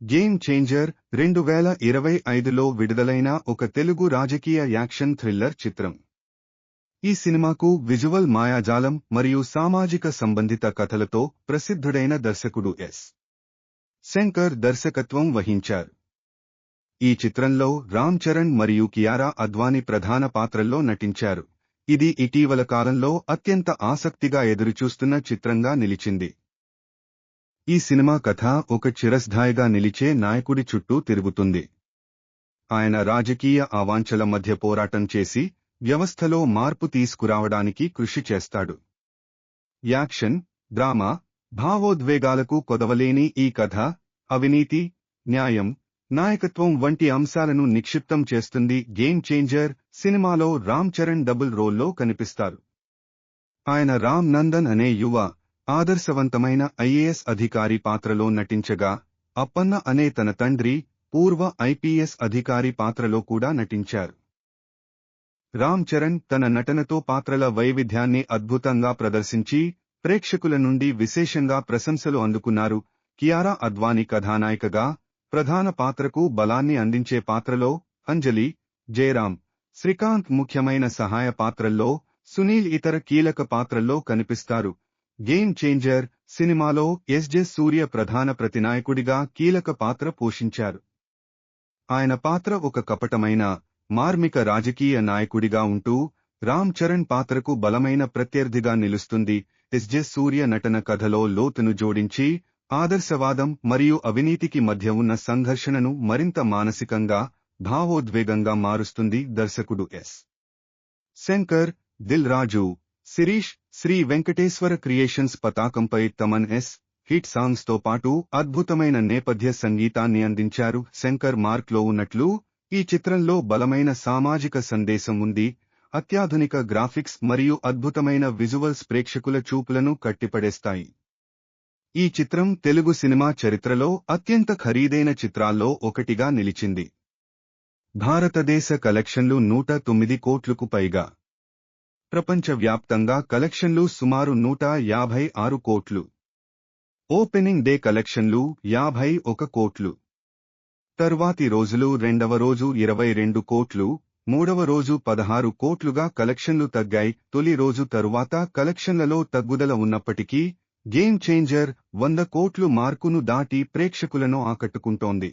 Game changer 2025లో విడుదలైన ఒక తెలుగు రాజకీయ యాక్షన్ థ్రిల్లర్ చిత్రం. ఈ సినిమాకు విజువల్ మాయాజాలం మరియు సామాజిక సంబంధిత కథలతో ప్రసిద్ధుడైన దర్శకుడు ఎస్. శంకర్ దర్శకత్వం వహించారు. ఈ చిత్రంలో రామ్ చరణ్ మరియు కియారా అద్వానీ ప్రధాన పాత్రల్లో నటించారు. ఇది ఇటీవల కాలంలో అత్యంత ఆసక్తిగా ఎదురుచూస్తున్న చిత్రంగా నిలిచింది. ఈ సినిమా కథ ఒక చిరస్థాయిగా నిలిచే నాయకుడి చుట్టూ తిరుగుతుంది. ఆయన రాజకీయ అవాంఛల మధ్య పోరాటం చేసి వ్యవస్థలో మార్పు తీసుకురావడానికి కృషి చేస్తాడు. యాక్షన్, డ్రామా, భావోద్వేగాలకు కొదవలేని ఈ కథ అవినీతి, న్యాయం, నాయకత్వం వంటి అంశాలను నిక్షిప్తం చేస్తుంది. గేమ్ చేంజర్ సినిమాలో రామ్ చరణ్ డబుల్ రోల్లో కనిపిస్తారు. ఆయన రామ్ నందన్ అనే యువ, ఆదర్శవంతమైన ఐఏఎస్ అధికారి పాత్రలో నటించగా, అప్పన్న అనే తన తండ్రి, పూర్వ ఐపీఎస్ అధికారి పాత్రలో కూడా నటించారు. రామ్ చరణ్ తన నటనతో పాత్రల వైవిధ్యాన్ని అద్భుతంగా ప్రదర్శించి ప్రేక్షకుల నుండి విశేషంగా ప్రశంసలు అందుకున్నారు. కియారా అద్వానీ కథానాయికగా ప్రధాన పాత్రకు బలాన్ని అందించే పాత్రలో అంజలి, జయరాం, శ్రీకాంత్ ముఖ్యమైన సహాయ పాత్రల్లో, సునీల్ ఇతర కీలక పాత్రల్లో కనిపిస్తారు. గేమ్ చేంజర్ సినిమాలో ఎస్.జె. సూర్య ప్రధాన ప్రతినాయకుడిగా కీలక పాత్ర పోషించారు. ఆయన పాత్ర ఒక కపటమైన, మార్మిక రాజకీయ నాయకుడిగా ఉంటూ రామ్ చరణ్ పాత్రకు బలమైన ప్రత్యర్థిగా నిలుస్తుంది. ఎస్.జె. సూర్య నటన కథలో లోతును జోడించి ఆదర్శవాదం మరియు అవినీతికి మధ్య ఉన్న సంఘర్షణను మరింత మానసికంగా, భావోద్వేగంగా మారుస్తుంది. దర్శకుడు ఎస్. శంకర్, దిల్ రాజు, శిరీష్, శ్రీ వెంకటేశ్వర క్రియేషన్స్ పతాకంపై తమన్ ఎస్. హిట్ సాంగ్స్తో పాటు అద్భుతమైన నేపథ్య సంగీతాన్ని అందించారు. శంకర్ మార్క్లో ఉన్నట్లు ఈ చిత్రంలో బలమైన సామాజిక సందేశం ఉంది. అత్యాధునిక గ్రాఫిక్స్ మరియు అద్భుతమైన విజువల్స్ ప్రేక్షకుల చూపులను కట్టిపడేస్తాయి. ఈ చిత్రం తెలుగు సినిమా చరిత్రలో అత్యంత ఖరీదైన చిత్రాల్లో ఒకటిగా నిలిచింది. భారతదేశ కలెక్షన్లు 109 కోట్లకు పైగా. ప్రపంచవ్యాప్తంగా కలెక్షన్లు సుమారు 156 కోట్లు. ఓపెనింగ్ డే కలెక్షన్లు 51 కోట్లు. తర్వాతి రోజులు రెండవ రోజు 22 కోట్లు, మూడవ రోజు 16 కోట్లుగా కలెక్షన్లు తగ్గాయి. తొలి రోజు తరువాత కలెక్షన్లలో తగ్గుదల ఉన్నప్పటికీ గేమ్ చేంజర్ 100 కోట్లు మార్కును దాటి ప్రేక్షకులను ఆకట్టుకుంటోంది.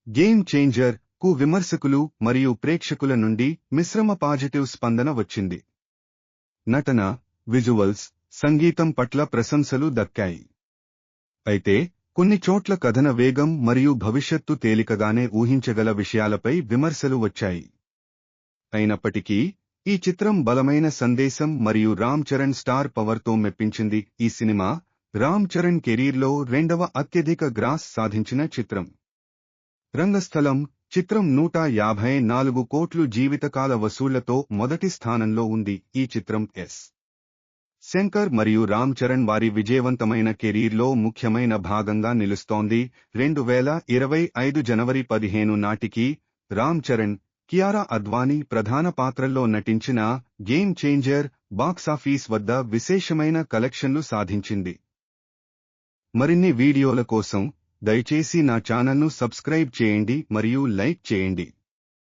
గేమ్ చేంజర్ కు విమర్శకులు మరియు ప్రేక్షకుల నుండి మిశ్రమ పాజిటివ్ స్పందన వచ్చింది. నటన, విజువల్స్, సంగీతం పట్ల ప్రశంసలు దక్కాయి. అయితే కొన్ని చోట్ల కథన వేగం మరియు భవిష్యత్తు తేలికగానే ఊహించగల విషయాలపై విమర్శలు వచ్చాయి. అయినప్పటికీ ఈ చిత్రం బలమైన సందేశం మరియు రామ్ చరణ్ స్టార్ పవర్తో మెప్పించింది. ఈ సినిమా రామ్ చరణ్ కెరీర్లో రెండవ అత్యధిక గ్రాస్ సాధించిన చిత్రం. రంగస్థలం చిత్రం 154 కోట్లు జీవితకాల వసూళ్లతో మొదటి స్థానంలో ఉంది. ఈ చిత్రం ఎస్. శంకర్ మరియు రామ్ చరణ్ వారి విజయవంతమైన కెరీర్లో ముఖ్యమైన భాగంగా నిలుస్తోంది. 2025 జనవరి 15 నాటికి రామ్ చరణ్, కియారా అద్వానీ ప్రధాన పాత్రల్లో నటించిన గేమ్ చేంజర్ బాక్సాఫీస్ వద్ద విశేషమైన కలెక్షన్లు సాధించింది. మరిన్ని వీడియోల కోసం దయచేసి నా ఛానల్ను సబ్స్క్రైబ్ చేయండి మరియు లైక్ చేయండి.